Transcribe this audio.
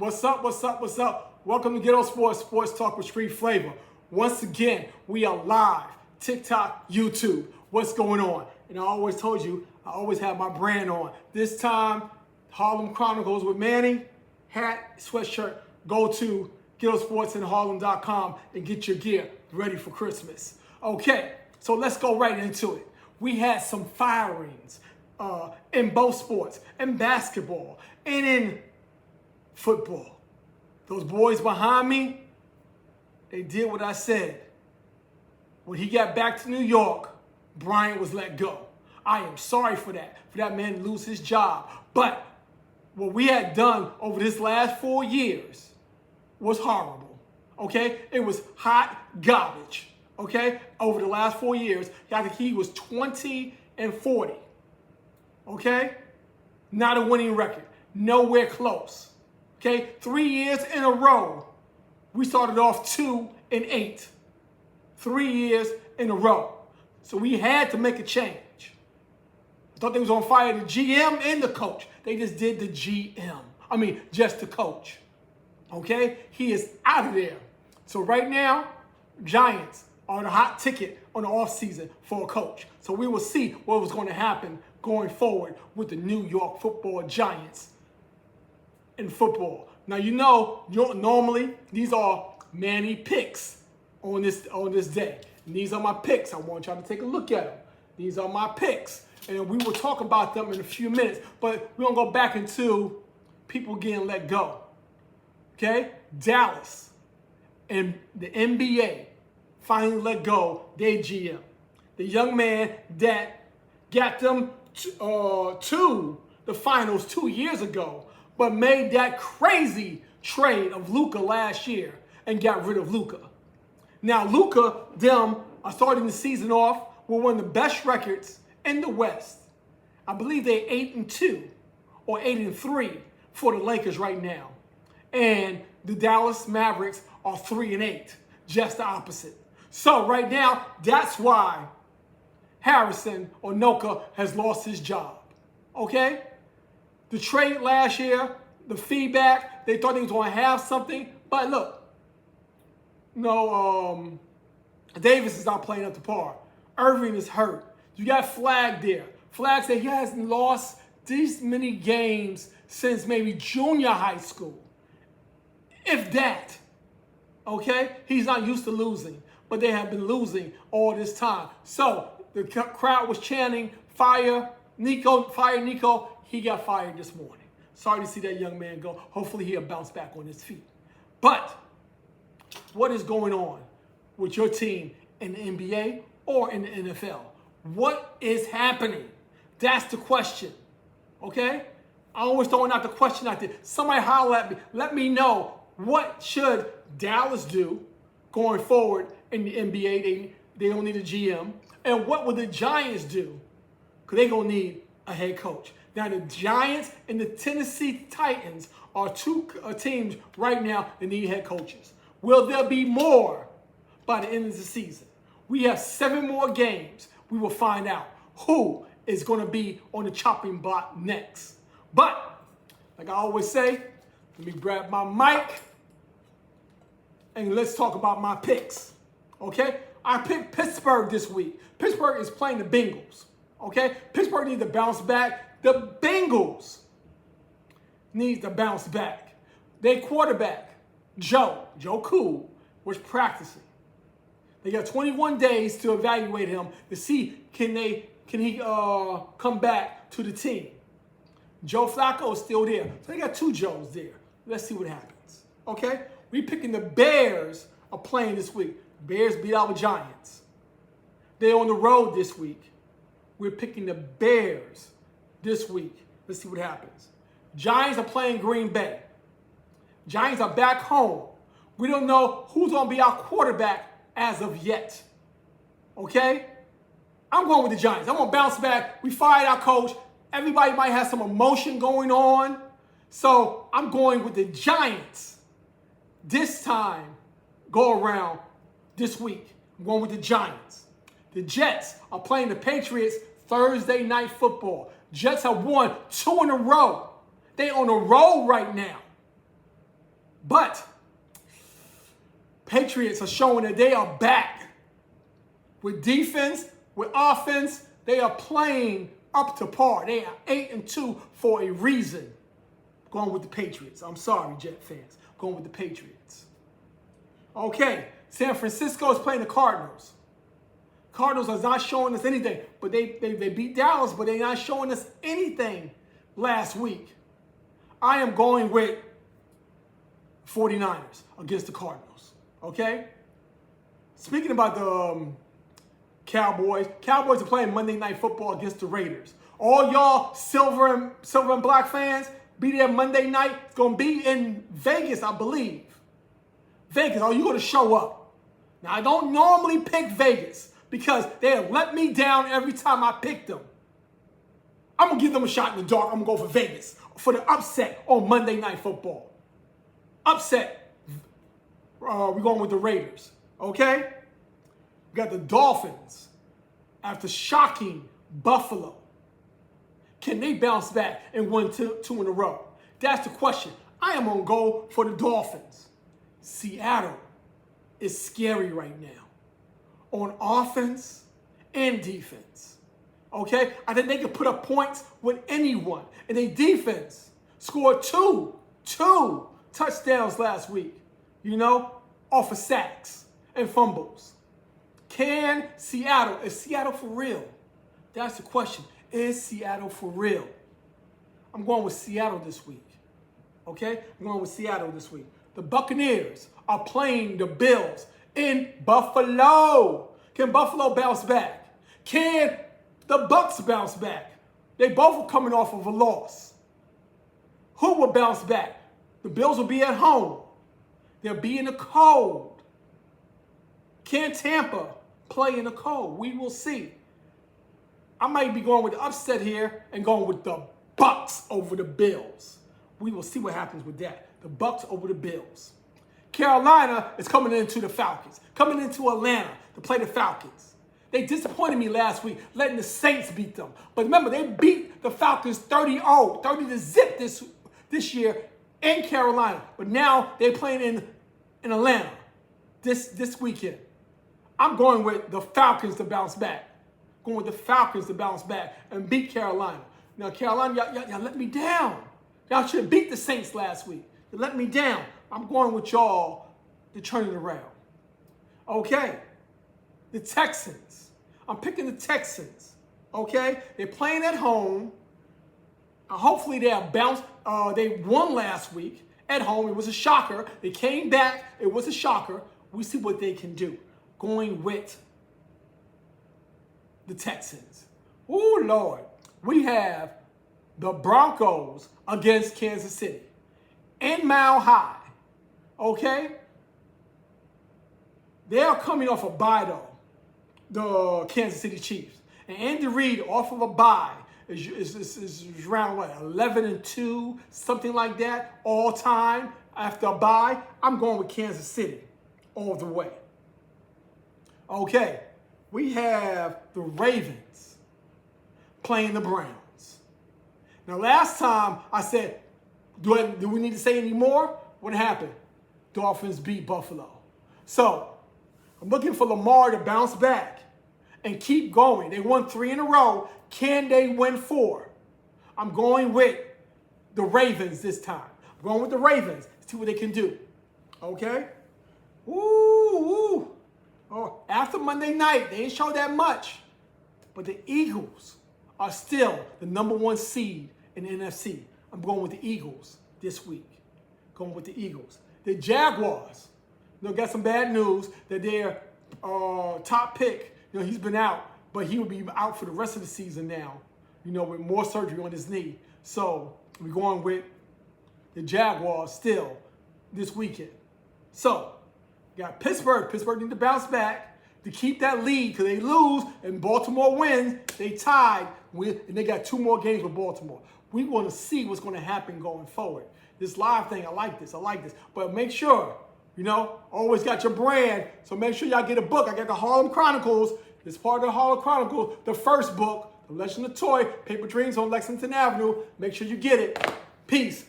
What's up? What's up? What's up? Welcome to GHET-TO Sports, Sports Talk with Street Flavor. Once again, we are live, TikTok, YouTube. What's going on? And I always told you, I always have my brand on. This time, Harlem Chronicles with Manny, hat, sweatshirt. Go to GHET-TO-SPORTS-IN-HARLEM.com and get your gear ready for Christmas. Okay, so let's go right into it. We had some firings in both sports, in basketball, and in football. Those boys behind me, they did what I said. When he got back to New York, Bryant was let go. I am sorry for that man to lose his job. But what we had done over this last 4 years was horrible, okay? It was hot garbage, okay? Over the last 4 years, I think he was 20-40, okay? Not a winning record, nowhere close. Okay, 3 years in a row, we started off 2-8. 3 years in a row. So we had to make a change. I thought they was on fire, the GM and the coach. They just did the just the coach. Okay, he is out of there. So right now, Giants are the hot ticket on the offseason for a coach. So we will see what was going to happen going forward with the New York Football Giants in football. Now normally these are Manny picks on this day. And these are my picks. I want y'all to take a look at them. These are my picks, and we will talk about them in a few minutes. But we're gonna go back into people getting let go. Okay, Dallas and the NBA finally let go their GM, the young man that got them to the finals 2 years ago, but made that crazy trade of Luka last year and got rid of Luka. Now Luka, them are starting the season off with one of the best records in the West. I believe they're 8-2 or 8-3 for the Lakers right now. And the Dallas Mavericks are 3-8, just the opposite. So right now, that's why Harrison or Noka has lost his job. Okay? The trade last year, the feedback, they thought they was going to have something. But look, Davis is not playing up to par. Irving is hurt. You got Flag there. Flag said he hasn't lost these many games since maybe junior high school. If that. Okay? He's not used to losing. But they have been losing all this time. So the crowd was chanting, fire Nico, fire Nico. He got fired this morning. Sorry to see that young man go. Hopefully he'll bounce back on his feet. But what is going on with your team in the NBA or in the NFL? What is happening? That's the question. Okay? I always throwing out the question out there. Somebody holler at me. Let me know, what should Dallas do going forward in the NBA? They don't need a GM. And what would the Giants do? Because they're going to need a head coach. Now, the Giants and the Tennessee Titans are two teams right now that need head coaches. Will there be more by the end of the season? We have 7 more games. We will find out who is going to be on the chopping block next. But, like I always say, let me grab my mic and let's talk about my picks. Okay? I picked Pittsburgh this week. Pittsburgh is playing the Bengals. Okay? Pittsburgh needs to bounce back. The Bengals need to bounce back. Their quarterback, Joe Cool, was practicing. They got 21 days to evaluate him to see can he come back to the team. Joe Flacco is still there. So they got 2 Joes there. Let's see what happens. Okay? We picking the Bears are playing this week. Bears beat out the Giants. They're on the road this week. We're picking the Bears this week. Let's see what happens. Giants are playing Green Bay. Giants are back home. We don't know who's going to be our quarterback as of yet. Okay? I'm going with the Giants. I'm going to bounce back. We fired our coach. Everybody might have some emotion going on. So I'm going with the Giants this time, go around this week. I'm going with the Giants. The Jets are playing the Patriots Thursday night football. Jets have won 2 in a row. They on a roll right now. But Patriots are showing that they are back. With defense, with offense, they are playing up to par. They are 8-2 for a reason. Going with the Patriots. I'm sorry, Jet fans. Going with the Patriots. Okay, San Francisco is playing the Cardinals. Cardinals are not showing us anything, but they beat Dallas, but they're not showing us anything last week. I am going with 49ers against the Cardinals. Okay? Speaking about the Cowboys are playing Monday Night Football against the Raiders. All y'all silver and black fans, be there Monday night. It's going to be in Vegas, I believe. Vegas, are you going to show up? Now, I don't normally pick Vegas because they have let me down every time I pick them. I'm going to give them a shot in the dark. I'm going to go for Vegas for the upset on Monday Night Football. Upset. We're going with the Raiders. Okay? We got the Dolphins after shocking Buffalo. Can they bounce back and win two in a row? That's the question. I am going to go for the Dolphins. Seattle is scary right now on offense and defense. Okay? I think they can put up points with anyone. And their defense scored two touchdowns last week, off of sacks and fumbles. Is Seattle for real? That's the question. Is Seattle for real? I'm going with Seattle this week. Okay? I'm going with Seattle this week. The Buccaneers are playing the Bills in Buffalo. Can Buffalo bounce back? Can the Bucks bounce back? They both are coming off of a loss. Who will bounce back? The Bills will be at home. They'll be in the cold. Can Tampa play in the cold? We will see. I might be going with the upset here and going with the Bucks over the Bills. We will see what happens with that. The Bucks over the Bills. Carolina is coming into the Falcons, coming into Atlanta to play the Falcons. They disappointed me last week, letting the Saints beat them. But remember, they beat the Falcons 30-0, 30-0 this year in Carolina. But now they're playing in Atlanta this weekend. I'm going with the Falcons to bounce back. Going with the Falcons to bounce back and beat Carolina. Now, Carolina, y'all let me down. Y'all should have beat the Saints last week. You let me down. I'm going with y'all to turn it around. Okay. The Texans. I'm picking the Texans. Okay. They're playing at home. Hopefully they'll bounce. They won last week at home. It was a shocker. They came back. It was a shocker. We see what they can do. Going with the Texans. Oh, Lord. We have the Broncos against Kansas City in Mile High. Okay? They are coming off a bye, though, the Kansas City Chiefs. And Andy Reid, off of a bye, is around, 11-2, something like that, all time after a bye. I'm going with Kansas City all the way. Okay, we have the Ravens playing the Browns. Now, last time I said, do we need to say any more? What happened? Dolphins beat Buffalo. So, I'm looking for Lamar to bounce back and keep going. They won 3 in a row. Can they win 4? I'm going with the Ravens this time. I'm going with the Ravens. See what they can do. Okay? Ooh. Oh, after Monday night, they didn't show that much. But the Eagles are still the #1 seed in the NFC. I'm going with the Eagles this week. Going with the Eagles. The Jaguars, got some bad news that their top pick, he's been out, but he will be out for the rest of the season now, with more surgery on his knee. So we're going with the Jaguars still this weekend. So got Pittsburgh. Pittsburgh need to bounce back to keep that lead because they lose and Baltimore wins. They tied and they got 2 more games with Baltimore. We want to see what's going to happen going forward. This live thing, I like this. But make sure, always got your brand. So make sure y'all get a book. I got the Harlem Chronicles. It's part of the Harlem Chronicles, the first book, The Legend of Toy, Paper Dreams on Lexington Avenue. Make sure you get it. Peace.